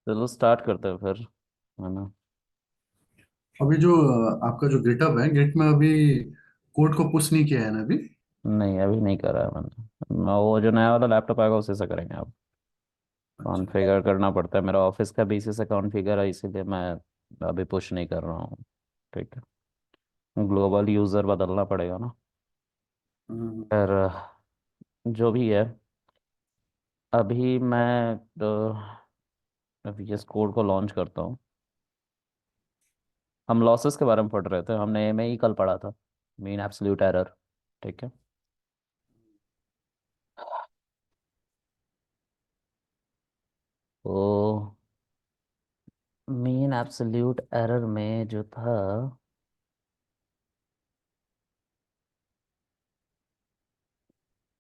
चलो स्टार्ट करते हैं फिर, है ना। अभी जो आपका जो गिटअप है गिट में अभी कोड को पुश नहीं किया है ना अभी। नहीं, अभी नहीं करा है मैंने। वो जो नया वाला लैपटॉप आएगा उसी से करेंगे अब। अच्छा। कॉन्फ़िगर करना पड़ता है, मेरा ऑफिस का बीसी से कॉन्फ़िगर है, इसीलिए मैं अभी पुश नहीं कर रहा हूँ। ठीक है, ग्लोबल यूज़र बदलना पड़ेगा ना। हम्म। फिर जो भी है, अभी मैं VS कोड को लॉन्च करता हूँ। हम लॉसेस के बारे में पढ़ रहे थे, हमने एम ही कल पढ़ा था। Mean absolute error. ठीक है। तो मीन एब्सोल्यूट एरर में जो था,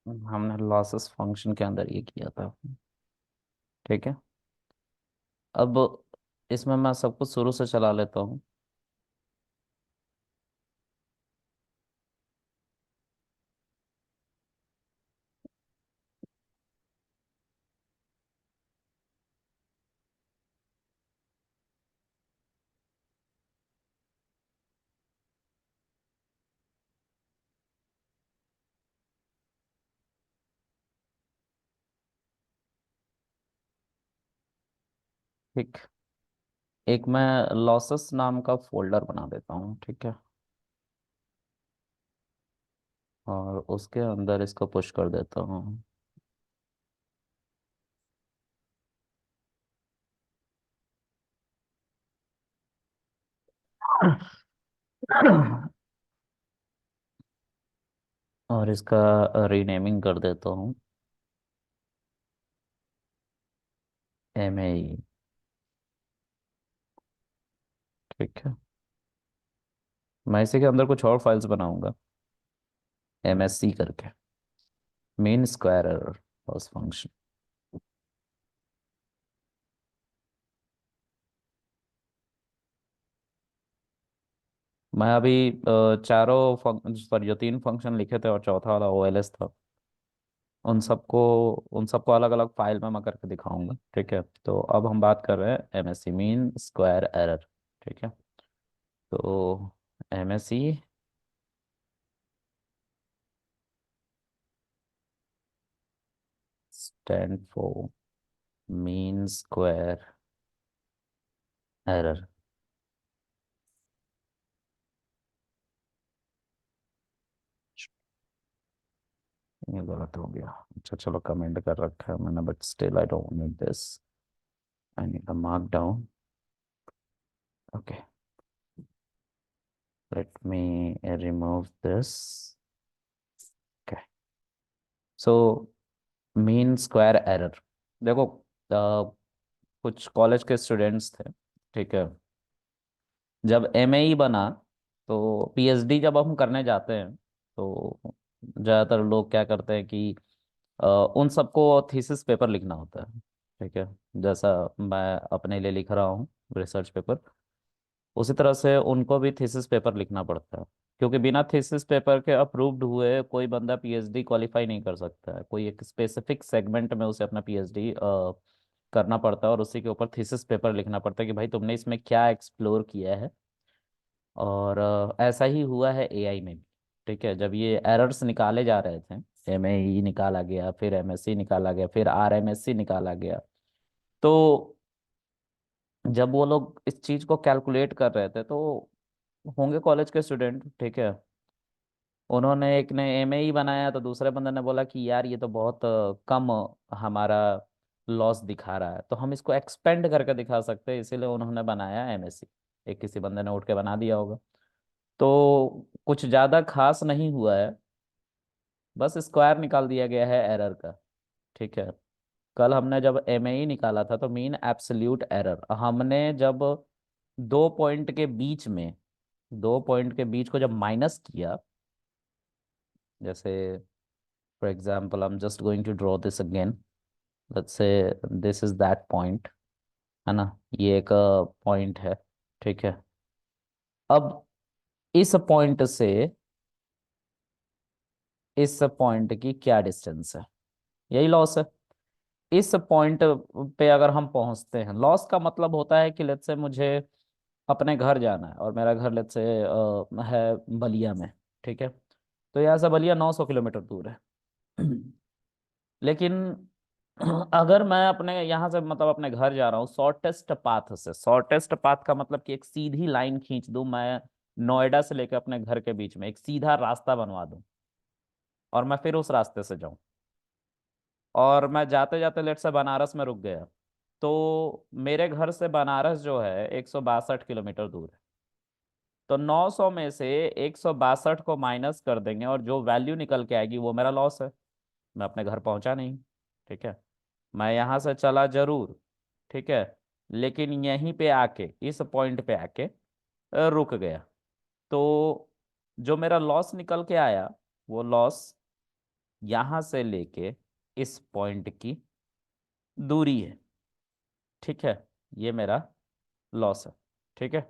हमने लॉसेस फंक्शन के अंदर ये किया था। ठीक है। अब इसमें मैं सब कुछ शुरू से चला लेता हूँ। ठीक। एक मैं लॉसेस नाम का फोल्डर बना देता हूँ। ठीक है। और उसके अंदर इसको पुश कर देता हूँ। और इसका रीनेमिंग कर देता हूँ, MAE। ठीक है। मैं इसी के अंदर कुछ और फाइल्स बनाऊंगा, MSC करके। Main square error loss function. मैं अभी चारों सॉरी, जो तीन फंक्शन लिखे थे और चौथा वाला OLS था, उन सबको उन सबको अलग अलग फाइल में मैं करके दिखाऊंगा। ठीक है। तो अब हम बात कर रहे हैं MSC मीन स्क्वायर एरर। ठीक है। तो MSC stand for mean square error. ये गलत हो गया। अच्छा चलो, कमेंट कर रखा है मैंने, but still I don't need this. I need a mark down. Okay, let me remove this. Okay. So mean square error, देखो, कुछ कॉलेज के स्टूडेंट्स थे। ठीक है। जब MAE बना, तो PhD जब हम करने जाते हैं, तो ज़्यादातर लोग क्या करते हैं कि उन सबको थीसिस पेपर लिखना होता है। ठीक है। जैसा मैं अपने लिए लिख रहा हूँ रिसर्च पेपर, उसी तरह से उनको भी थीसिस पेपर लिखना पड़ता है। क्योंकि बिना थीसिस पेपर के अप्रूव्ड हुए कोई बंदा PhD क्वालिफाई नहीं कर सकता है। कोई एक स्पेसिफिक सेगमेंट में उसे अपना PhD करना पड़ता है, और उसी के ऊपर थीसिस पेपर लिखना पड़ता है कि भाई तुमने इसमें क्या एक्सप्लोर किया है। और ऐसा ही हुआ है AI में भी। ठीक है। जब ये एरर्स निकाले जा रहे थे, MAE निकाला गया, फिर MSC निकाला गया, फिर RMSC निकाला गया, तो जब वो लोग इस चीज को कैलकुलेट कर रहे थे, तो होंगे कॉलेज के स्टूडेंट। ठीक है। उन्होंने, एक ने MAE बनाया, तो दूसरे बंदे ने बोला कि यार ये तो बहुत कम हमारा लॉस दिखा रहा है, तो हम इसको एक्सपेंड करके दिखा सकते हैं, इसीलिए उन्होंने बनाया MSC। एक किसी बंदे ने उठ के बना दिया होगा। तो कुछ ज़्यादा खास नहीं हुआ है, बस स्क्वायर निकाल दिया गया है एरर का। ठीक है। कल हमने जब MAE निकाला था, तो मीन एब्सोल्यूट एरर हमने जब दो पॉइंट के बीच में, दो पॉइंट के बीच को जब माइनस किया, जैसे for example I am just going to draw this again, let's say this is that point, है ना। ये एक पॉइंट है। ठीक है। अब इस पॉइंट से इस पॉइंट की क्या डिस्टेंस है, यही लॉस है। इस पॉइंट पे अगर हम पहुंचते हैं, लॉस का मतलब होता है कि लेट्स से मुझे अपने घर जाना है और मेरा घर लेट्स से है बलिया में, ठीक है। तो यहाँ से बलिया 900 किलोमीटर दूर है। लेकिन अगर मैं अपने यहाँ से मतलब अपने घर जा रहा हूँ शॉर्टेस्ट पाथ से, शॉर्टेस्ट पाथ का मतलब कि एक सीधी लाइन खींच दूं मैं, नोएडा से लेकर अपने घर के बीच में एक सीधा रास्ता बनवा दूं और मैं फिर उस रास्ते से जाऊं, और मैं जाते जाते लेट से बनारस में रुक गया, तो मेरे घर से बनारस जो है 162 किलोमीटर दूर है। तो 900 में से 162 को माइनस कर देंगे और जो वैल्यू निकल के आएगी वो मेरा लॉस है। मैं अपने घर पहुंचा नहीं, ठीक है। मैं यहाँ से चला जरूर, ठीक है, लेकिन यहीं पे आके इस पॉइंट पे आके रुक गया। तो जो मेरा लॉस निकल के आया, वो लॉस यहाँ से लेके इस पॉइंट की दूरी है, ठीक है। ये मेरा लॉस है, ठीक है।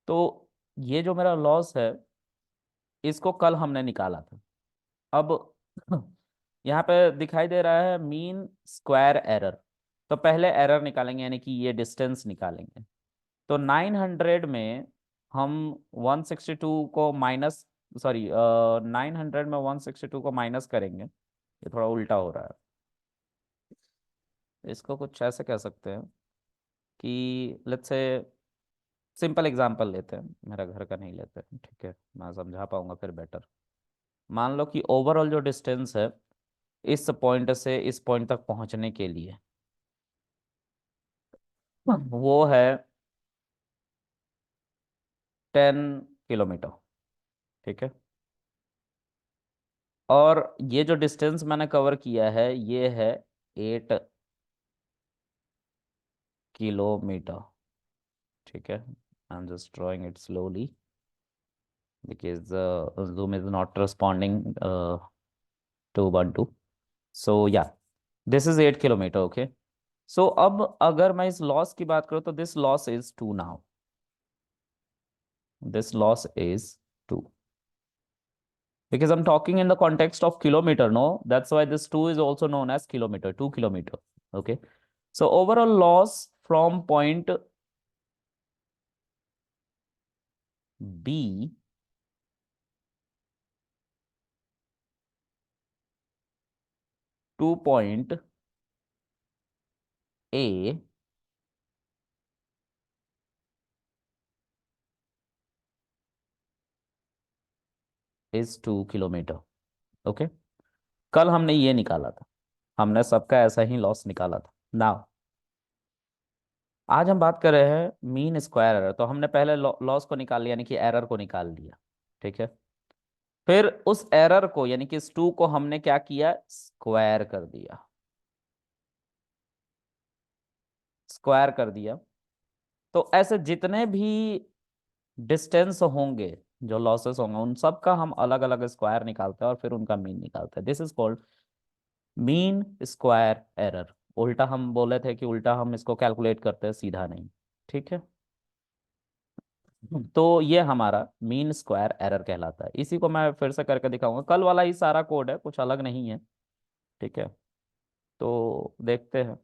तो ये जो मेरा लॉस है, इसको कल हमने निकाला था। अब यहाँ पे दिखाई दे रहा है मीन स्क्वायर एरर। तो पहले एरर निकालेंगे, यानी कि ये डिस्टेंस निकालेंगे। तो 900 में हम 162 को माइनस, सॉरी 900 में 162 को माइनस करेंगे। ये थोड़ा उल्टा हो रहा है, इसको कुछ ऐसे कह सकते हैं कि लेट्स से सिंपल एग्जांपल लेते हैं, मेरा घर का नहीं लेते हैं, ठीक है, मैं समझा पाऊंगा फिर बेटर। मान लो कि ओवरऑल जो डिस्टेंस है इस पॉइंट से इस पॉइंट तक पहुंचने के लिए, वो है 10 किलोमीटर, ठीक है। और ये जो डिस्टेंस मैंने कवर किया है ये है 8 किलोमीटर, ठीक है। आई am just drawing it slowly because Zoom is not responding to Ubuntu. So yeah, this is 8 kilometer, okay. So अब अगर मैं इस लॉस की बात करूँ तो this loss is 2 now, this loss is 2 because I'm talking in the context of kilometer, no, that's why this 2 is also known as kilometer, 2 kilometer, okay. So overall loss from point B to point A is 2 kilometre, okay. कल हमने ये निकाला था, हमने सबका ऐसा ही loss निकाला था। नाउ आज हम बात कर रहे हैं मीन स्क्वायर एरर। तो हमने पहले लॉस को निकाल लिया, यानी कि एरर को निकाल लिया, ठीक है। फिर उस एरर को यानी कि इस 2 को हमने क्या किया, स्क्वायर कर दिया, स्क्वायर कर दिया। तो ऐसे जितने भी डिस्टेंस होंगे, जो लॉसेस होंगे, उन सब का हम अलग अलग स्क्वायर निकालते हैं और फिर उनका मीन निकालते हैं। This is called mean square error. उल्टा हम बोले थे कि उल्टा हम इसको कैलकुलेट करते हैं, सीधा नहीं, ठीक है। तो ये हमारा मीन स्क्वायर एरर कहलाता है। इसी को मैं फिर से करके दिखाऊंगा, कल वाला ही सारा कोड है, कुछ अलग नहीं है, ठीक है। तो देखते हैं,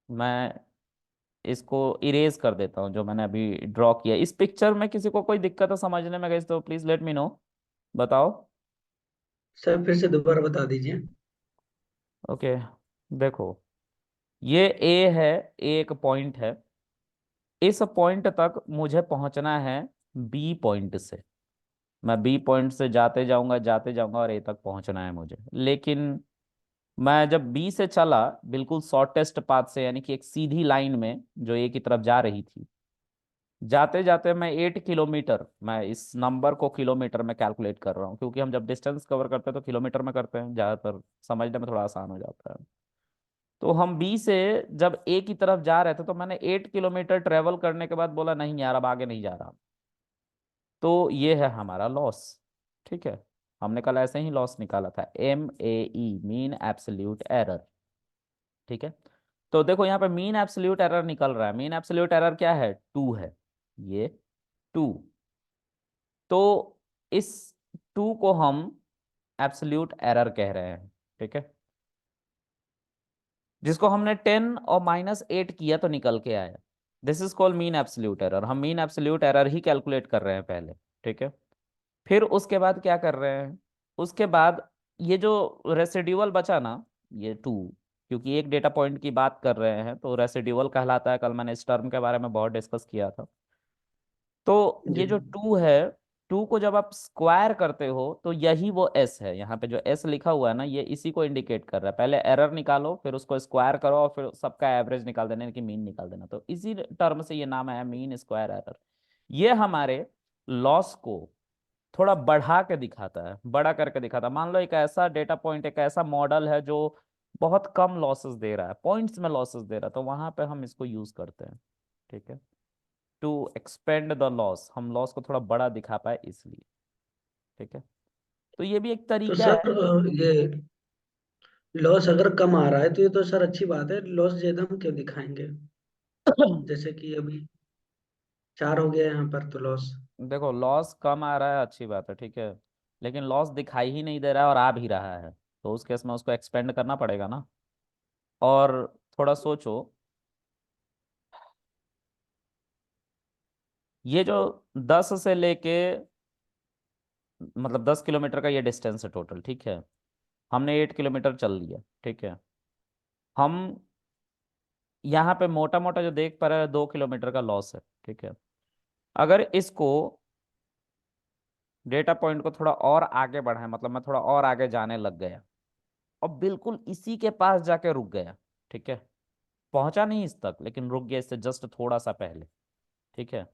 मैं इसको इरेज कर देता हूँ जो मैंने अभी ड्रॉ किया। इस पिक्चर में किसी को कोई दिक्कत है समझने में गई तो प्लीज लेट मी नो, बताओ। सर फिर से दोबारा बता दीजिए। ओके, देखो, ये ए है, ए एक पॉइंट है। इस पॉइंट तक मुझे पहुंचना है बी पॉइंट से। मैं बी पॉइंट से जाते जाऊंगा और ए तक पहुंचना है मुझे। लेकिन मैं जब बी से चला बिल्कुल शॉर्टेस्ट पाथ से, यानी कि एक सीधी लाइन में जो ए की तरफ जा रही थी, जाते जाते मैं 8 किलोमीटर, मैं इस नंबर को किलोमीटर में कैलकुलेट कर रहा हूँ क्योंकि हम जब डिस्टेंस कवर करते हैं तो किलोमीटर में करते हैं, ज़्यादातर समझने में थोड़ा आसान हो जाता है। तो हम बी से जब ए की तरफ जा रहे थे तो मैंने 8 किलोमीटर ट्रेवल करने के बाद बोला नहीं यार अब आगे नहीं जा रहा। तो ये है हमारा लॉस, ठीक है। हमने कल ऐसे ही लॉस निकाला था, MAE, मीन एब्सोल्यूट एरर, ठीक है। तो देखो यहाँ पे मीन एब्सोल्यूट एरर निकल रहा है। मीन एब्सोल्यूट एरर क्या है, 2 है, ये 2। तो इस 2 को हम एब्सोल्यूट एरर कह रहे हैं, ठीक है। जिसको हमने 10 और -8 किया तो निकल के आया। This is called mean absolute error. हम मीन एब्सोल्यूट एरर ही कैलकुलेट कर रहे हैं पहले, ठीक है। फिर उसके बाद क्या कर रहे हैं, उसके बाद ये जो रेसिड्यूअल बचा ना, ये 2, क्योंकि एक डेटा पॉइंट की बात कर रहे हैं तो रेसिड्यूअल कहलाता है। कल मैंने इस टर्म के बारे में बहुत डिस्कस किया था। तो जी। ये जो 2 है, 2 को जब आप स्क्वायर करते हो तो यही वो एस है। यहाँ पे जो एस लिखा हुआ है ना, ये इसी को इंडिकेट कर रहा है। पहले एरर निकालो, फिर उसको स्क्वायर करो, और फिर सबका एवरेज निकाल देना, यानी कि मीन निकाल देना। तो इसी टर्म से ये नाम है मीन स्क्वायर एरर। ये हमारे लॉस को थोड़ा बढ़ा के दिखाता है, बड़ा करके दिखाता है। मान लो एक ऐसा डेटा पॉइंट, एक ऐसा मॉडल है जो बहुत कम लॉसेस दे रहा है, पॉइंट्स में लॉसेस दे रहा है, तो वहां पे हम इसको यूज करते हैं, ठीक है। टू एक्सपेंड द लॉस, हम लॉस को थोड़ा बड़ा दिखा पाए इसलिए, ठीक है। तो ये भी एक तो तरीका सर है। ये लॉस अगर कम आ रहा है तो ये तो सर अच्छी बात है, लॉस ज्यादा हम क्यों दिखाएंगे? जैसे कि अभी 4 हो गया यहाँ पर तो लॉस। देखो, लॉस कम आ रहा है, अच्छी बात है, ठीक है। लेकिन लॉस दिखाई ही नहीं दे रहा है और आ भी रहा है, तो उस केस में उसको एक्सपेंड करना पड़ेगा ना। और थोड़ा सोचो, ये जो 10 से लेके, मतलब 10 किलोमीटर का ये डिस्टेंस है टोटल, ठीक है। हमने 8 किलोमीटर चल लिया, ठीक है। हम यहाँ पे मोटा मोटा जो देख पा रहे हैं, 2 किलोमीटर का लॉस है, ठीक है। अगर इसको डेटा पॉइंट को थोड़ा और आगे बढ़ाएं, मतलब मैं थोड़ा और आगे जाने लग गया और बिल्कुल इसी के पास जाके रुक गया, ठीक है। पहुंचा नहीं इस तक, लेकिन रुक गया इससे जस्ट थोड़ा सा पहले, ठीक है।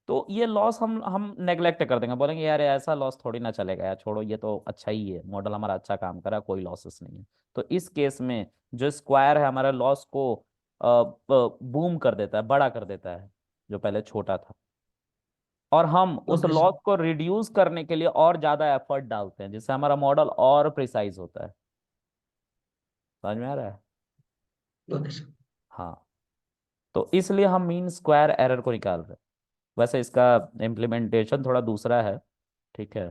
तो ये लॉस हम नेग्लेक्ट कर देंगे, बोलेंगे यार ऐसा लॉस थोड़ी ना चलेगा यार, छोड़ो ये तो अच्छा ही है, मॉडल हमारा अच्छा काम कर रहा है, कोई लॉसेस नहीं है। तो इस केस में जो स्क्वायर है हमारा लॉस को बूम कर देता है, बड़ा कर देता है, जो पहले छोटा था। और हम उस ओके लॉस सर। को रिड्यूस करने के लिए और ज्यादा एफर्ट डालते हैं, जिससे हमारा मॉडल और प्रिसाइज होता है। समझ में आ रहा है? Okay sir. हाँ। तो इसलिए हम मीन स्क्वायर एरर को निकाल रहे हैं। वैसे इसका इम्प्लीमेंटेशन थोड़ा दूसरा है, ठीक है।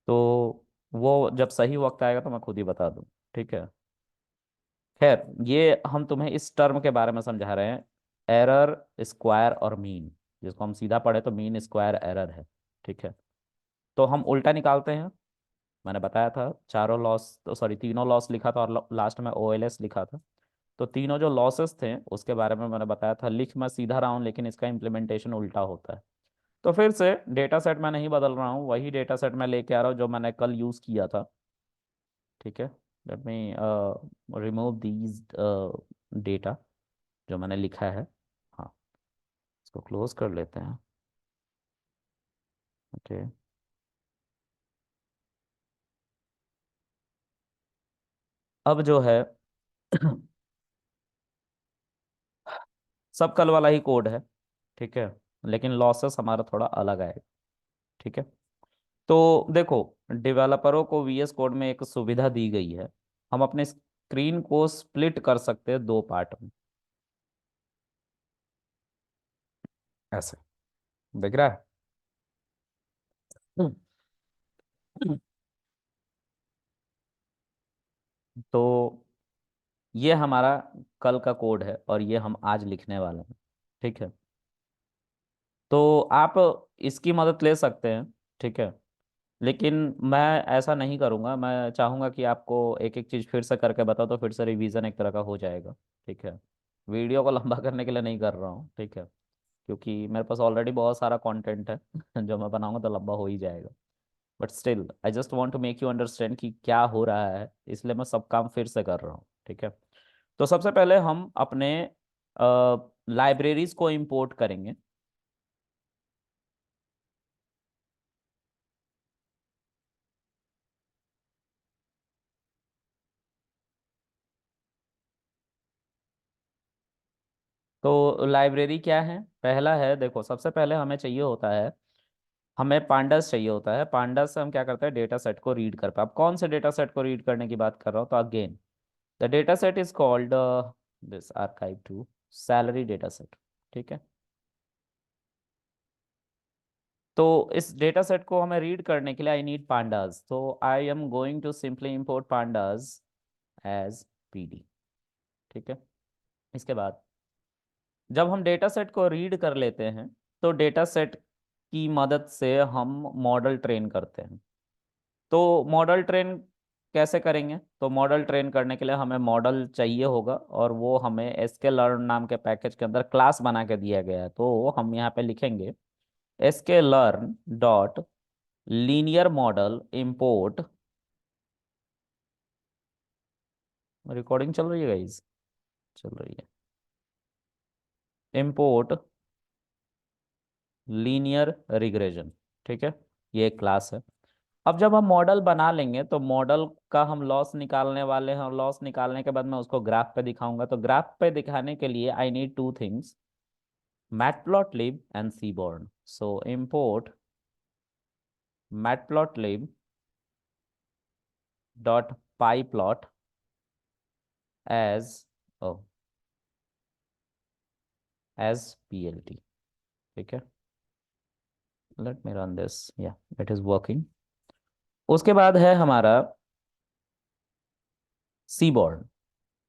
तो वो जब सही वक्त आएगा तो मैं खुद ही बता दूं, ठीक है। खैर, ये हम तुम्हें इस टर्म के बारे में समझा रहे हैं, एरर, स्क्वायर और मीन। जिसको हम सीधा पढ़े तो मीन स्क्वायर एरर है, ठीक है। तो हम उल्टा निकालते हैं। मैंने बताया था चारों लॉस, तो सॉरी तीनों लॉस लिखा था और लास्ट में ओएलएस लिखा था। तो तीनों जो लॉसेस थे उसके बारे में मैंने बताया था। लिख मैं सीधा रहा हूँ, लेकिन इसका इम्प्लीमेंटेशन उल्टा होता है। तो फिर से डेटा सेट मैं नहीं बदल रहा हूँ, वही डेटा सेट मैं लेके आ रहा हूँ जो मैंने कल यूज़ किया था, ठीक है। Let me remove these data जो मैंने लिखा है। हाँ, इसको क्लोज कर लेते हैं, ओके। अब जो है सब कल वाला ही कोड है, ठीक है। लेकिन लॉसेस हमारा थोड़ा अलग आएगा, ठीक है। तो देखो, डेवलपरों को वीएस कोड में एक सुविधा दी गई है। हम अपने स्क्रीन को स्प्लिट कर सकते हैं 2 पार्ट में, ऐसे। दिख रहा है? तो ये हमारा कल का कोड है और ये हम आज लिखने वाले हैं, ठीक है। तो आप इसकी मदद ले सकते हैं, ठीक है। लेकिन मैं ऐसा नहीं करूँगा, मैं चाहूँगा कि आपको एक एक चीज़ फिर से करके बताओ, तो फिर से रिवीजन एक तरह का हो जाएगा, ठीक है। वीडियो को लंबा करने के लिए नहीं कर रहा हूँ, ठीक है, क्योंकि मेरे पास ऑलरेडी बहुत सारा कंटेंट है जो मैं बनाऊंगा तो लंबा हो ही जाएगा। But still I just want to make you understand कि क्या हो रहा है, इसलिए मैं सब काम फिर से कर रहा हूँ, ठीक है। तो सबसे पहले हम अपने लाइब्रेरीज को इंपोर्ट करेंगे। तो लाइब्रेरी क्या है? पहला है, देखो सबसे पहले हमें चाहिए होता है, हमें पांडास चाहिए होता है। पांडास से हम क्या करते हैं, डेटा सेट को रीड कर पाए। अब कौन से डेटा सेट को रीड करने की बात कर रहा हूँ, तो again the data set is called this archive two salary data set, ठीक है। तो इस डेटा सेट को हमें रीड करने के लिए आई नीड पांडास। तो I am going to simply import pandas as PD, ठीक है। इसके बाद जब हम डेटा सेट को रीड कर लेते हैं तो डेटा सेट की मदद से हम मॉडल ट्रेन करते हैं। तो मॉडल ट्रेन कैसे करेंगे? तो मॉडल ट्रेन करने के लिए हमें मॉडल चाहिए होगा, और वो हमें sklearn नाम के पैकेज के अंदर क्लास बना के दिया गया है। तो हम यहाँ पे लिखेंगे sklearn dot linear model import. Recording चल रही है गाइस? चल रही है। इम्पोर्ट लीनियर रिग्रेशन, ठीक है, ये एक क्लास है। अब जब हम मॉडल बना लेंगे तो मॉडल का हम लॉस निकालने वाले हैं, और लॉस निकालने के बाद मैं उसको ग्राफ पे दिखाऊंगा। तो ग्राफ पे दिखाने के लिए I need two things, matplotlib and seaborn. So import matplotlib dot pyplot as as plt, ठीक है। Let me run this, yeah it is working. उसके बाद है हमारा seaborn.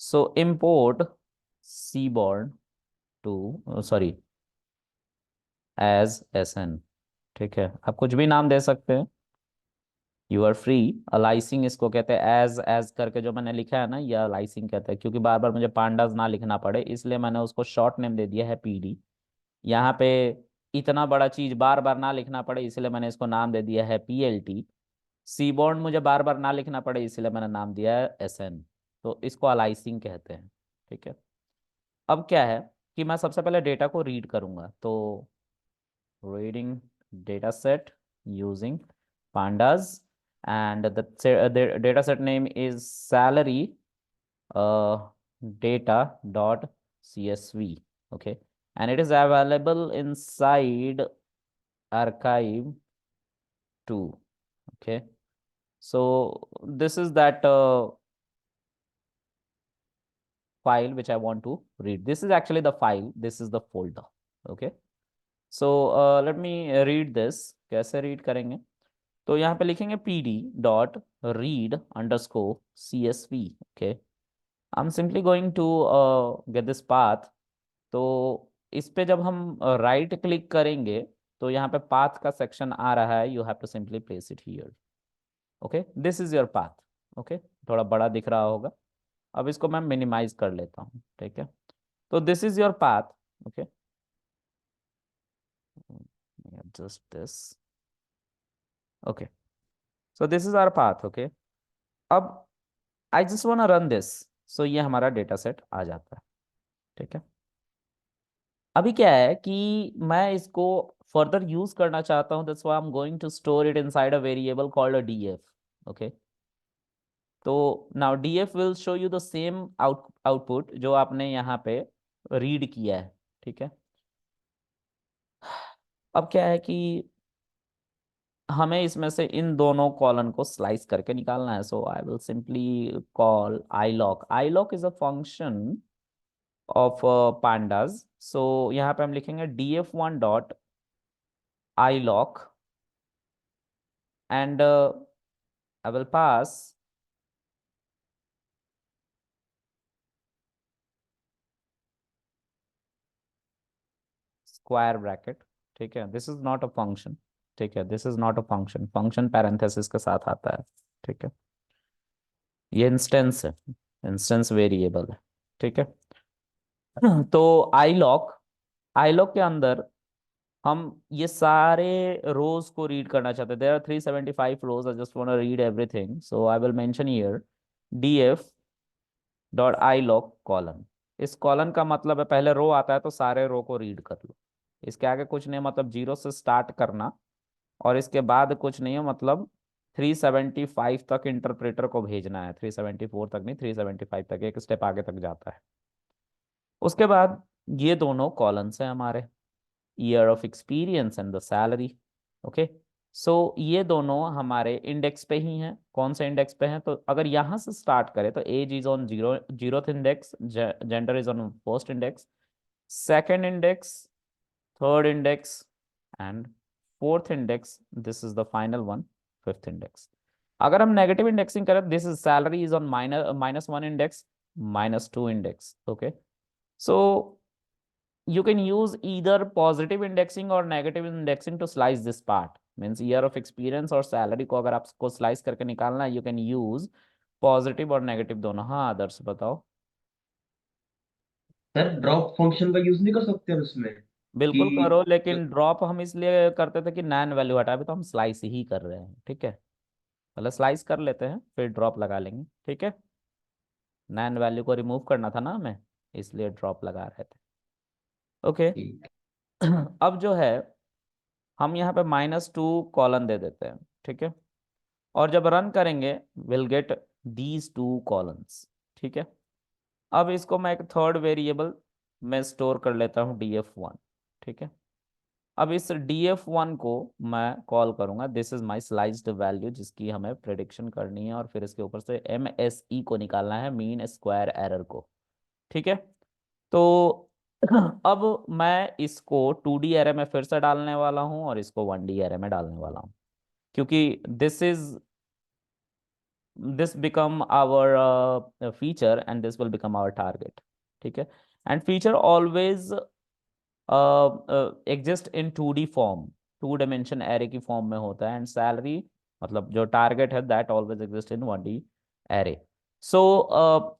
So import seaborn to sorry as sn, ठीक है। आप कुछ भी नाम दे सकते हैं, यू आर फ्री। अलाइसिंग इसको कहते हैं, एज करके जो मैंने लिखा है ना, ये अलाइसिंग कहते हैं, क्योंकि बार बार मुझे पांडास ना लिखना पड़े इसलिए मैंने उसको शॉर्ट नेम दे दिया है pd। यहाँ पे इतना बड़ा चीज बार बार ना लिखना पड़े इसलिए मैंने इसको नाम दे दिया है plt। सीबॉर्न मुझे बार बार ना लिखना पड़े इसलिए मैंने नाम दिया है sn। तो इसको अलाइसिंग कहते हैं, ठीक है। अब क्या है कि मैं सबसे पहले डेटा को रीड करूंगा। तो reading data set using pandas, and the data set name is salary data dot csv, okay, and it is available inside archive 2, okay. So this is that file which I want to read. This is actually the file, this is the folder, okay. So let me read this. कैसे read करेंगे? तो यहाँ पे लिखेंगे pd dot read underscore csv, okay. I am simply going to get this path. तो इस पे जब हम राइट क्लिक करेंगे तो यहाँ पे पाथ का सेक्शन आ रहा है, you have to simply place it here, okay. This is your path, okay. थोड़ा बड़ा दिख रहा होगा। अब इसको मैं मिनिमाइज कर लेता हूँ, ठीक है। तो this is your path, okay. Just this, okay. So this is our path, okay. अब I just wanna run this, so ये हमारा डेटा सेट आ जाता है, ठीक है। अभी क्या है कि मैं इसको फर्दर यूज करना चाहता हूँ, that's why I'm going to store it inside a variable called a df, okay. तो now df will show you the same output जो आपने यहाँ पे रीड किया है, ठीक है। अब क्या है कि हमें इसमें से इन दोनों कॉलन को स्लाइस करके निकालना है। So I will simply call iloc। iloc is a function of pandas। So यहाँ पे हम लिखेंगे df1 dot iloc, and I will pass square bracket, ठीक है। This is not a function, ठीक है, this is not a function, function parenthesis के साथ आता है, ठीक है। ये इंस्टेंस है, इंस्टेंस वेरिएबल है, ठीक है। तो iloc के अंदर हम ये सारे रोज को रीड करना चाहते हैं। There are 375 rows, I just want to read everything, so I will mention here df dot iloc colon. इस कॉलन का मतलब है पहले रो आता है तो सारे रो को रीड कर लो। इसके आगे कुछ नहीं, मतलब जीरो से स्टार्ट करना, और इसके बाद कुछ नहीं है, मतलब 375 तक इंटरप्रेटर को भेजना है। 374 तक नहीं, 375 तक, एक स्टेप आगे तक जाता है। उसके बाद ये दोनों कॉलम्स हैं हमारे, year of experience and the salary, okay. So ये दोनों हमारे इंडेक्स पे ही हैं। कौन से इंडेक्स पे हैं? तो अगर यहाँ से स्टार्ट करें तो age is on zeroth index, gender is on first index, second index, third index and fourth index, this is the final one, fifth index. अगर हम नेगेटिव इंडेक्सिंग करें, this is salary is on -1 index, -2 index. Okay, so you can use either positive indexing or negative indexing to slice this part. Means year of experience और salary को अगर आपको slice करके निकालना है, you can use positive और negative दोनों. हाँ आदर्श बताओ. सर ड्रॉप फंक्शन का यूज नहीं कर सकते हैं उसमें बिल्कुल कि करो, लेकिन ड्रॉप हम इसलिए करते थे कि नैन वैल्यू हटा, अभी तो हम स्लाइस ही कर रहे हैं. ठीक है, पहले स्लाइस कर लेते हैं फिर ड्रॉप लगा लेंगे. ठीक है, नैन वैल्यू को रिमूव करना था ना हमें, इसलिए ड्रॉप लगा रहे थे. ओके. अब जो है हम यहाँ पे -2 कॉलन दे देते हैं. ठीक है, और जब रन करेंगे विल गेट दीज 2 कॉलम्स. ठीक है, अब इसको मैं एक थर्ड वेरिएबल में स्टोर कर लेता हूँ df1. ठीक है, अब इस df1 को मैं कॉल करूंगा, this is my sliced value जिसकी हमें प्रेडिक्शन करनी है, और फिर इसके ऊपर से MSE को निकालना है, मीन स्क्वायर एरर को. ठीक है, तो अब मैं इसको 2D एरे में फिर से डालने वाला हूं और इसको 1D एरे में डालने वाला हूं, क्योंकि this become our feature and this will become our target. ठीक है, and feature always exist in 2D form, 2 dimension array की फॉर्म में होता है, and salary मतलब जो target है that always exist in 1D array. So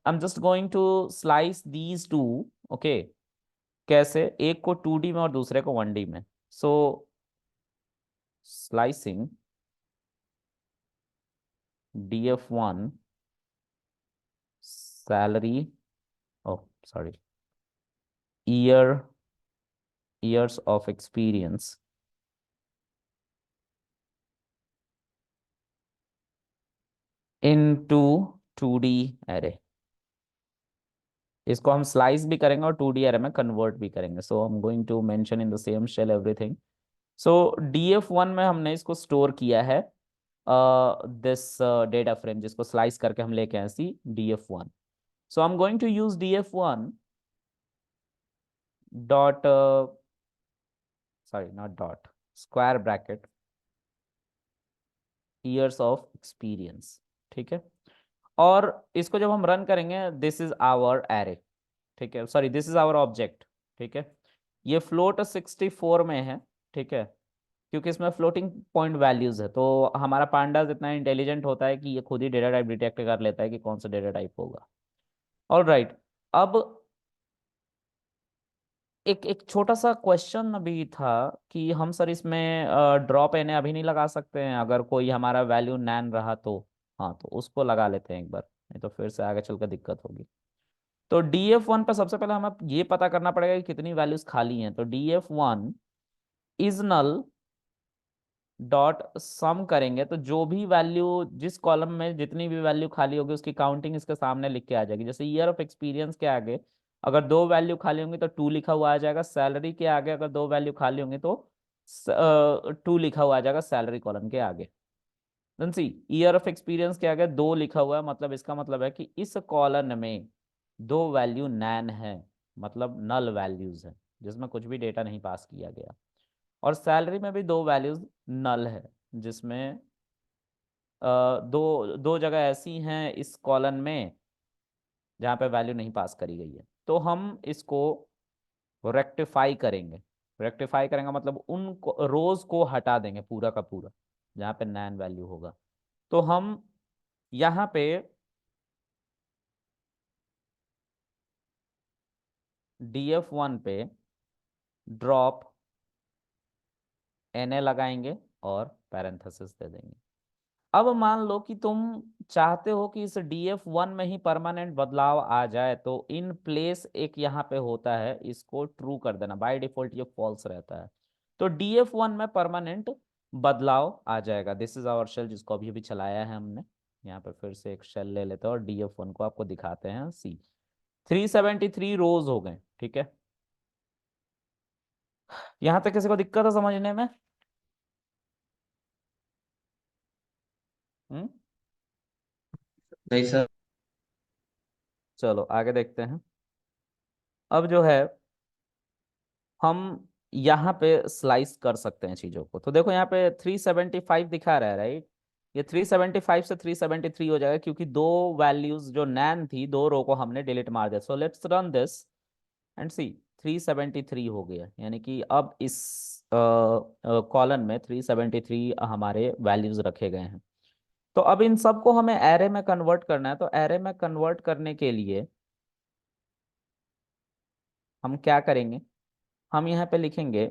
I'm just going to slice these two. Okay, कैसे, एक को 2D में और दूसरे को 1D में. So slicing df1 salary, oh sorry, years of experience into 2D array. इसको हम स्लाइस भी करेंगे और 2D array में कन्वर्ट भी करेंगे. So I am going to mention in the same cell everything. So df1 में हमने इसको स्टोर किया है दिस डेटा फ्रेम जिसको स्लाइस करके हम लेके आए see df1. So I am going to use df1 dot sorry not dot, square bracket years of experience. ठीक है, और इसको जब हम रन करेंगे दिस इज आवर एरे. ठीक है, sorry this is our object. ठीक है, ये फ्लोट 64 में है. ठीक है, क्योंकि इसमें फ्लोटिंग पॉइंट वैल्यूज है, तो हमारा पांडास इतना इंटेलिजेंट होता है कि ये खुद ही डेटा टाइप डिटेक्ट कर लेता है कि कौन सा डेटा टाइप होगा. ऑल राइट, अब एक छोटा सा क्वेश्चन अभी था कि हम सर इसमें ड्रॉप एन अभी नहीं लगा सकते हैं, अगर कोई हमारा वैल्यू नैन रहा तो. हाँ, तो उसको लगा लेते हैं एक बार, नहीं तो फिर से आगे चलकर दिक्कत होगी. तो df1 पर सबसे पहले हमें ये पता करना पड़ेगा कि कितनी वैल्यूज खाली हैं. तो df1 इज नल डॉट सम करेंगे तो जो भी वैल्यू, जिस कॉलम में जितनी भी वैल्यू खाली होगी उसकी काउंटिंग इसके सामने लिख के आ जाएगी. जैसे ईयर ऑफ एक्सपीरियंस के आगे अगर 2 वैल्यू खाली होंगी तो 2 लिखा हुआ आ जाएगा. सैलरी के आगे अगर 2 वैल्यू खाली होंगी तो 2 लिखा हुआ आ जाएगा सैलरी कॉलम के आगे. Then see, year of experience के आगे 2 लिखा हुआ है, मतलब इसका मतलब है कि इस कॉलम में 2 वैल्यू नैन है, मतलब नल वैल्यूज है जिसमें कुछ भी डेटा नहीं पास किया गया. और सैलरी में भी 2 वैल्यूज नल है, जिसमें दो दो जगह ऐसी हैं इस कॉलन में जहाँ पे वैल्यू नहीं पास करी गई है. तो हम इसको रेक्टिफाई करेंगे. रेक्टिफाई करेंगे मतलब उन रोज को हटा देंगे पूरा का पूरा जहाँ पे नैन वैल्यू होगा. तो हम यहाँ पे df1 पे ड्रॉप na लगाएंगे और पैरेंथेसिस दे देंगे. अब मान लो कि तुम चाहते हो कि इस df1 में ही परमानेंट बदलाव आ जाए, तो इन प्लेस एक यहाँ पे होता है, इसको ट्रू कर देना. बाय डिफॉल्ट ये फॉल्स रहता है, तो df1 में परमानेंट बदलाव आ जाएगा. दिस इज आवर शेल जिसको अभी अभी चलाया है हमने. यहाँ पे फिर से एक शेल ले लेते हैं और df1 को आपको दिखाते हैं. सी 373 रोज हो गए. ठीक है, यहाँ तक किसी को दिक्कत है समझने में? हम्म, नहीं सर। चलो आगे देखते हैं. अब जो है हम यहाँ पे स्लाइस कर सकते हैं चीजों को. तो देखो यहाँ पे 375 दिखा रहा है, राइट. ये 375 से 373 हो जाएगा, क्योंककि दो वैल्यूज जो नैन थी, दो रो को हमने डिलीट मार दिया। So let's run this and see, 373 हो गया, यानी कि अब इस कॉलन में 373 हमारे वैल्यूज रखे गए हैं। तो अब इन सबको हमें एरे में कन्वर्ट करना है। तो एरे में कन्वर्ट करने के लिए हम क्या करेंगे, हम यहाँ पे लिखेंगे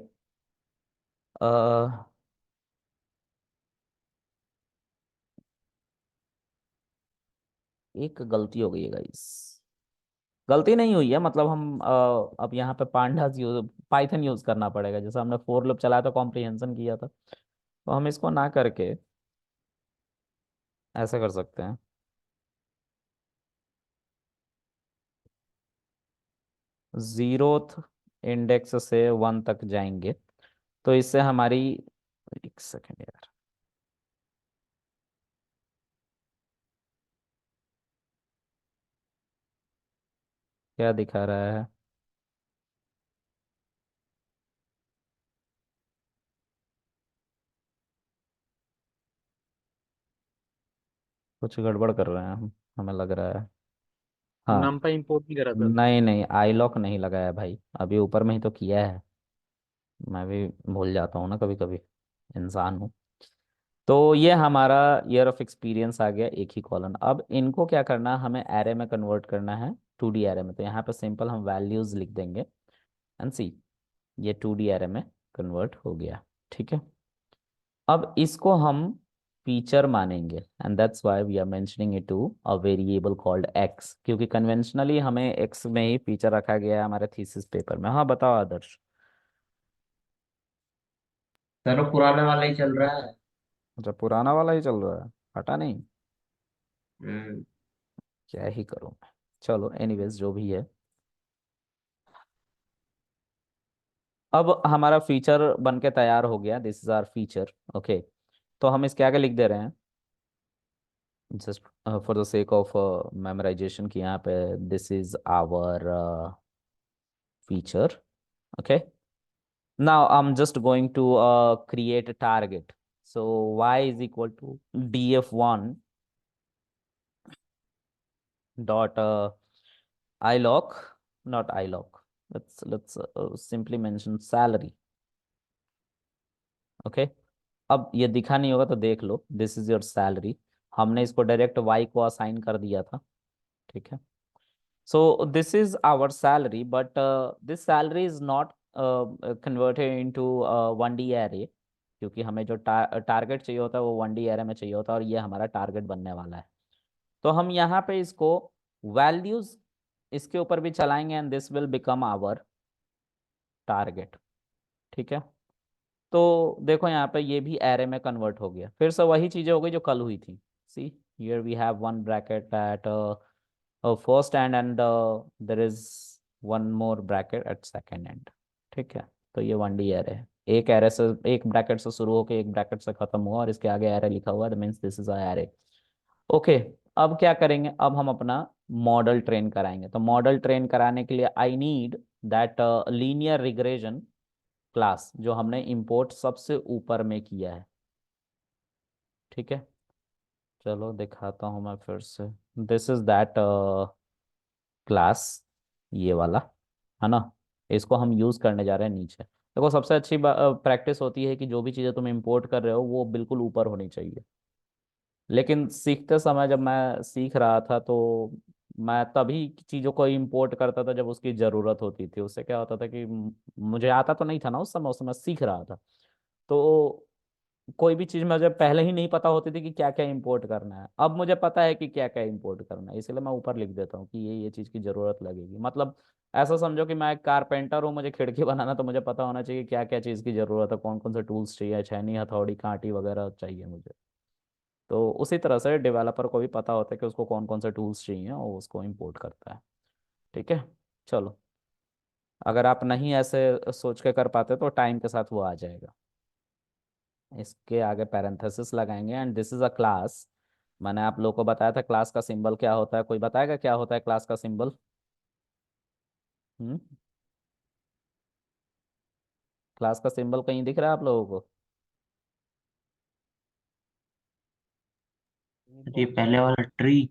एक गलती हो गई है गाइस, गलती नहीं हुई है, मतलब हम अब यहाँ पे पांडास यूज, पाइथन यूज करना पड़ेगा। जैसे हमने फोर लूप चलाया था, कॉम्प्रिहेंशन किया था, तो हम इसको ना करके ऐसा कर सकते हैं, जीरोथ इंडेक्स से वन तक जाएंगे। तो इससे हमारी, एक सेकेंड यार, क्या दिखा रहा है? कुछ गड़बड़ कर रहे हैं हम, हमें लग रहा है। हाँ, नम इंपोर्ट नहीं करा था। नहीं नहीं, आई लॉक नहीं लगाया भाई, अभी ऊपर में ही तो किया है। मैं भी भूल जाता हूँ ना कभी कभी, इंसान हूँ। तो ये हमारा ईयर ऑफ एक्सपीरियंस आ गया, एक ही कॉलम। अब इनको क्या करना है, हमें एरे में कन्वर्ट करना है, 2D एरे में। तो यहाँ पे सिंपल हम वैल्यूज लिख देंगे एंड सी, ये 2D एरे में कन्वर्ट हो गया। ठीक है, अब इसको हम फीचर मानेंगे and that's why we are mentioning it to a variable called X, क्योंकि कन्वेंशनली हमें एक्स में ही फीचर रखा गया है हमारे थीसिस पेपर में। हाँ बताओ आदर्श। सर वो पुराने वाला ही चल रहा है। अच्छा, पुराना वाला ही चल रहा है, हटा नहीं? हम्म। क्या ही करूँ मैं, चलो एनीवेज जो भी है। अब हमारा फीचर बन के तैयार हो गया, this is our feature. Okay, तो हम इसके आगे लिख दे रहे हैं, just for the sake of memorization, कि यहाँ पे this is our feature. Okay, now I am just going to create a target. So y is equal to df1 dot iloc, not iloc, let's simply mention salary. Okay, अब ये दिखा नहीं होगा तो देख लो, दिस इज योर सैलरी। हमने इसको direct Y को असाइन कर दिया था। ठीक है, so this is our salary, but this salary is not converted into 1D array, क्योंकि हमें जो टारगेट चाहिए होता है वो 1D एरे में चाहिए होता है, और ये हमारा टारगेट बनने वाला है। तो हम यहाँ पे इसको वैल्यूज इसके ऊपर भी चलाएंगे and this will become our target. ठीक है, तो देखो यहाँ पे ये भी एरे में कन्वर्ट हो गया, फिर से वही चीजें हो गई जो कल हुई थी। See, here we have one bracket at first end and there is one more bracket at second end. ठीक है, तो ये 1D एरे है, एक एरे से, एक ब्रैकेट से शुरू होकर एक ब्रैकेट से खत्म हुआ और इसके आगे एरे लिखा हुआ, that means this is a array. Okay, अब क्या करेंगे, अब हम अपना मॉडल ट्रेन कराएंगे। तो मॉडल ट्रेन कराने के लिए I need that linear regression class, जो हमने इंपोर्ट सबसे ऊपर में किया है। ठीक है, चलो दिखाता हूँ मैं फिर से, दिस इज दैट क्लास, ये वाला है ना। इसको हम यूज करने जा रहे हैं नीचे। देखो, सबसे अच्छी प्रैक्टिस होती है कि जो भी चीज़ें तुम इंपोर्ट कर रहे हो वो बिल्कुल ऊपर होनी चाहिए। लेकिन सीखते समय जब मैं सीख रहा था, तो मैं तभी चीज़ों को इंपोर्ट करता था जब उसकी ज़रूरत होती थी। उससे क्या होता था कि मुझे आता तो नहीं था ना उस समय सीख रहा था। तो कोई भी चीज़ मुझे पहले ही नहीं पता होती थी कि क्या क्या इंपोर्ट करना है। अब मुझे पता है कि क्या क्या इंपोर्ट करना है, इसलिए मैं ऊपर लिख देता हूँ कि ये चीज़ की ज़रूरत लगेगी। मतलब ऐसा समझो कि मैं एक कारपेंटर हूँ, मुझे खिड़की बनाना, तो मुझे पता होना चाहिए क्या क्या चीज़ की ज़रूरत है, कौन कौन से टूल्स चाहिए, छेनी, हथौड़ी, कांटी वगैरह चाहिए मुझे। तो उसी तरह से डेवलपर को भी पता होता है कि उसको कौन कौन से टूल्स चाहिए और उसको इंपोर्ट करता है। ठीक है, चलो, अगर आप नहीं ऐसे सोच के कर पाते तो टाइम के साथ वो आ जाएगा। इसके आगे पैरेंथेसिस लगाएंगे and this is a class. मैंने आप लोगों को बताया था क्लास का सिंबल क्या होता है, कोई बताएगा क्या होता है क्लास का सिंबल? हम्म, क्लास का सिंबल कहीं दिख रहा है आप लोगों को? ये पहले वाला ट्री।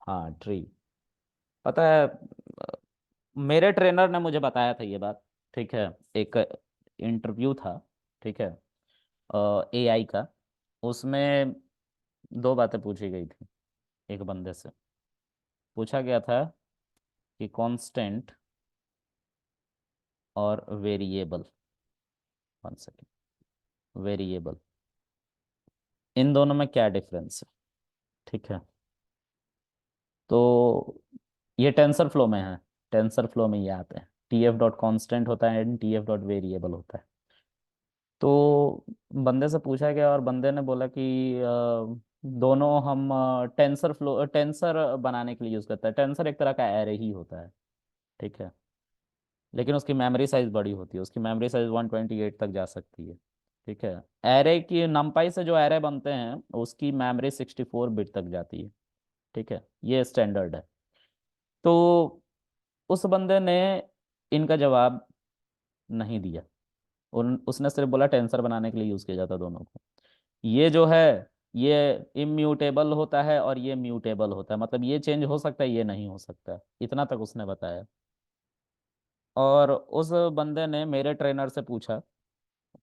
हाँ ट्री। पता है मेरे ट्रेनर ने मुझे बताया था ये बात। ठीक है। एक इंटरव्यू था। ठीक है। एआई का। उसमें दो बातें पूछी गई थी। एक बंदे से पूछा गया था कि कांस्टेंट और वेरिएबल। One second. वेरिएबल, इन दोनों में क्या डिफरेंस है। ठीक है। तो ये टेंसर फ्लो में है। टेंसर फ्लो में ये आते हैं। टी एफ डॉट कॉन्स्टेंट होता है and T F dot variable होता है। तो बंदे से पूछा गया और बंदे ने बोला कि दोनों हम टेंसर फ्लो टेंसर बनाने के लिए यूज़ करते हैं। टेंसर एक तरह का एरे ही होता है। ठीक है। लेकिन उसकी मेमोरी साइज बड़ी होती है। उसकी मेमोरी साइज 128 तक जा सकती है। ठीक है। एरे की नंपाई से जो एरे बनते हैं उसकी मेमोरी 64 बिट तक जाती है। ठीक है। ये स्टैंडर्ड है। तो उस बंदे ने इनका जवाब नहीं दिया। उसने सिर्फ बोला टेंसर बनाने के लिए यूज़ किया जाता है दोनों को। ये जो है ये इम्यूटेबल होता है और ये म्यूटेबल होता है। मतलब ये चेंज हो सकता है, ये नहीं हो सकता। इतना तक उसने बताया। और उस बंदे ने मेरे ट्रेनर से पूछा।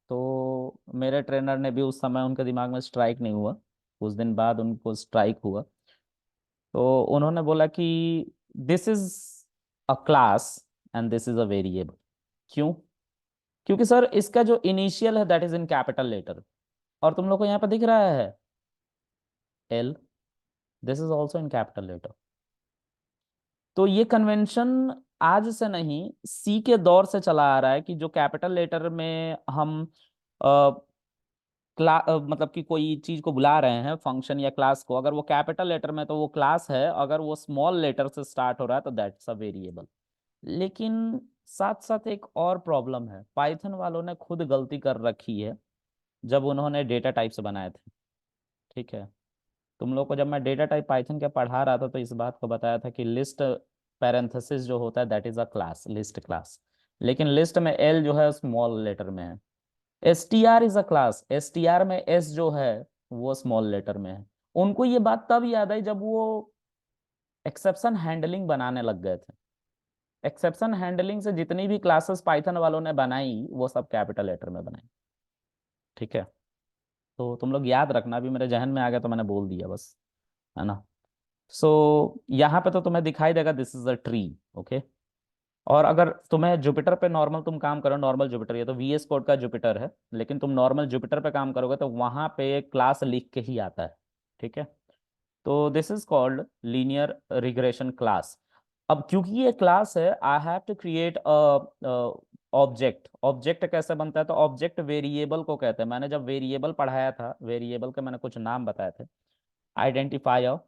तो मेरे ट्रेनर ने भी उस समय उनके दिमाग में स्ट्राइक नहीं हुआ। कुछ दिन बाद उनको स्ट्राइक हुआ। तो उन्होंने बोला कि this is a class and this is a variable. क्यों? क्योंकि सर इसका जो इनिशियल है that is in capital letter. और तुम लोग को यहाँ पे दिख रहा है L. This is also in capital letter. तो ये कन्वेंशन आज से नहीं सी के दौर से चला आ रहा है कि जो कैपिटल लेटर में हम मतलब कि कोई चीज को बुला रहे हैं फंक्शन या क्लास को, अगर वो कैपिटल लेटर में तो वो क्लास है, अगर वो स्मॉल लेटर से स्टार्ट हो रहा है तो दैट्स अ वेरिएबल। लेकिन साथ साथ एक और प्रॉब्लम है। पाइथन वालों ने खुद गलती कर रखी है जब उन्होंने डेटा टाइप्स बनाए थे। ठीक है। तुम लोग को जब मैं डेटा टाइप पाइथन के पढ़ा रहा था तो इस बात को बताया था कि लिस्ट पैरेंथेसिस जो होता है that is a class, list class. लेकिन लिस्ट में एल जो है स्मॉल लेटर में है। S T R is a class. S T R में एस जो है वो स्मॉल लेटर में है। उनको ये बात तब याद आई जब वो एक्सेप्शन हैंडलिंग बनाने लग गए थे। एक्सेप्शन हैंडलिंग से जितनी भी क्लासेस पाइथन वालों ने बनाई वो सब कैपिटल लेटर में बनाई। ठीक है। तो तुम लोग याद रखना, अभी मेरे जहन में आ गया तो मैंने बोल दिया बस, है ना। सो यहाँ पे तो तुम्हें दिखाई देगा this is a tree. Okay. और अगर तुम्हें जुपिटर पे नॉर्मल तुम काम करो, नॉर्मल जुपिटर, ये तो वीएस कोड का जुपिटर है, लेकिन तुम नॉर्मल जुपिटर पे काम करोगे तो वहां पे क्लास लिख के ही आता है। ठीक है। तो this is called linear regression class. अब क्योंकि ये क्लास है I have to create object. Object कैसे बनता है? तो ऑब्जेक्ट वेरिएबल को कहते हैं। मैंने जब वेरिएबल पढ़ाया था, वेरिएबल के मैंने कुछ नाम बताए थे। आइडेंटिफायर।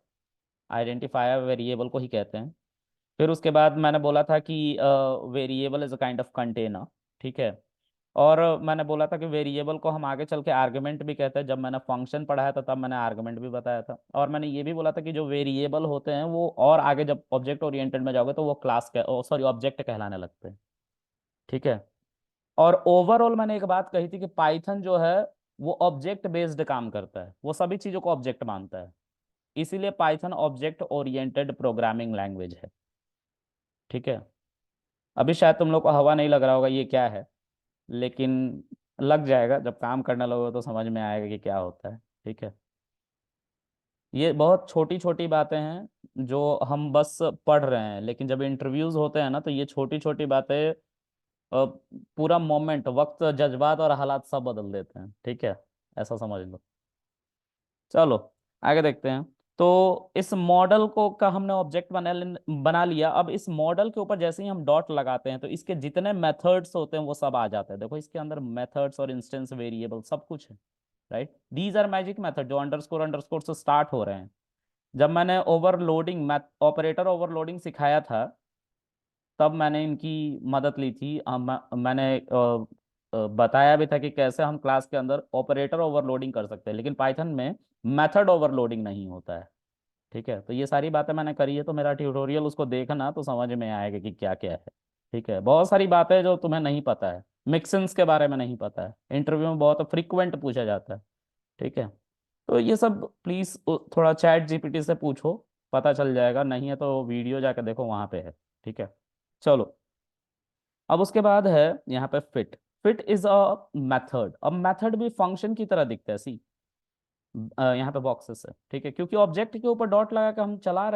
आइडेंटिफायर वेरिएबल को ही कहते हैं। फिर उसके बाद मैंने बोला था कि variable is a kind of container. ठीक है। और मैंने बोला था कि वेरिएबल को हम आगे चल के आर्गुमेंट भी कहते हैं। जब मैंने फंक्शन पढ़ाया था तब मैंने आर्गुमेंट भी बताया था। और मैंने ये भी बोला था कि जो वेरिएबल होते हैं वो, और आगे जब ऑब्जेक्ट ओरिएंटेड में जाओगे तो वो क्लास सॉरी ऑब्जेक्ट कहलाने लगते हैं। ठीक है। और ओवरऑल मैंने एक बात कही थी कि पाइथन जो है वो ऑब्जेक्ट बेस्ड काम करता है, वो सभी चीजों को ऑब्जेक्ट मानता है। इसीलिए Python object oriented programming language है। ठीक है। अभी शायद तुम लोग को हवा नहीं लग रहा होगा ये क्या है, लेकिन लग जाएगा जब काम करने लगोगे तो समझ में आएगा कि क्या होता है। ठीक है। ये बहुत छोटी छोटी बातें हैं जो हम बस पढ़ रहे हैं, लेकिन जब इंटरव्यूज होते हैं ना तो ये छोटी छोटी बातें पूरा मोमेंट, वक्त, जज्बात और हालात सब बदल देते हैं। ठीक है। ऐसा समझ लो। चलो आगे देखते हैं। तो इस मॉडल को का हमने ऑब्जेक्ट बना लिया। अब इस मॉडल के ऊपर जैसे ही हम डॉट लगाते हैं तो इसके जितने मेथड्स होते हैं वो सब आ जाते हैं। देखो इसके अंदर मेथड्स और इंस्टेंस वेरिएबल सब कुछ है। Right. These are magic method जो अंडरस्कोर अंडरस्कोर से स्टार्ट हो रहे हैं। जब मैंने ओवरलोडिंग ऑपरेटर ओवरलोडिंग सिखाया था तब मैंने इनकी मदद ली थी। मैंने बताया भी था कि कैसे हम क्लास के अंदर ऑपरेटर ओवरलोडिंग कर सकते हैं, लेकिन पाइथन में मेथड ओवरलोडिंग नहीं होता है। ठीक है। तो ये सारी बातें मैंने करी है, तो मेरा ट्यूटोरियल उसको देखना तो समझ में आएगा कि क्या क्या है। ठीक है। बहुत सारी बातें जो तुम्हें नहीं पता है, मिक्सिंस के बारे में नहीं पता है, इंटरव्यू में बहुत फ्रिक्वेंट पूछा जाता है। ठीक है। तो ये सब प्लीज थोड़ा चैट जीपीटी से पूछो, पता चल जाएगा, नहीं है तो वीडियो जाकर देखो, वहां पे है। ठीक है, चलो। अब उसके बाद है यहाँ पे fit. Fit is a method. अब मेथड भी फंक्शन की तरह दिखता है, सी यहाँ पे बॉक्सेस है, ठीक है, क्योंकि ऑब्जेक्ट के ऊपर डॉट लगा के हम चला रहे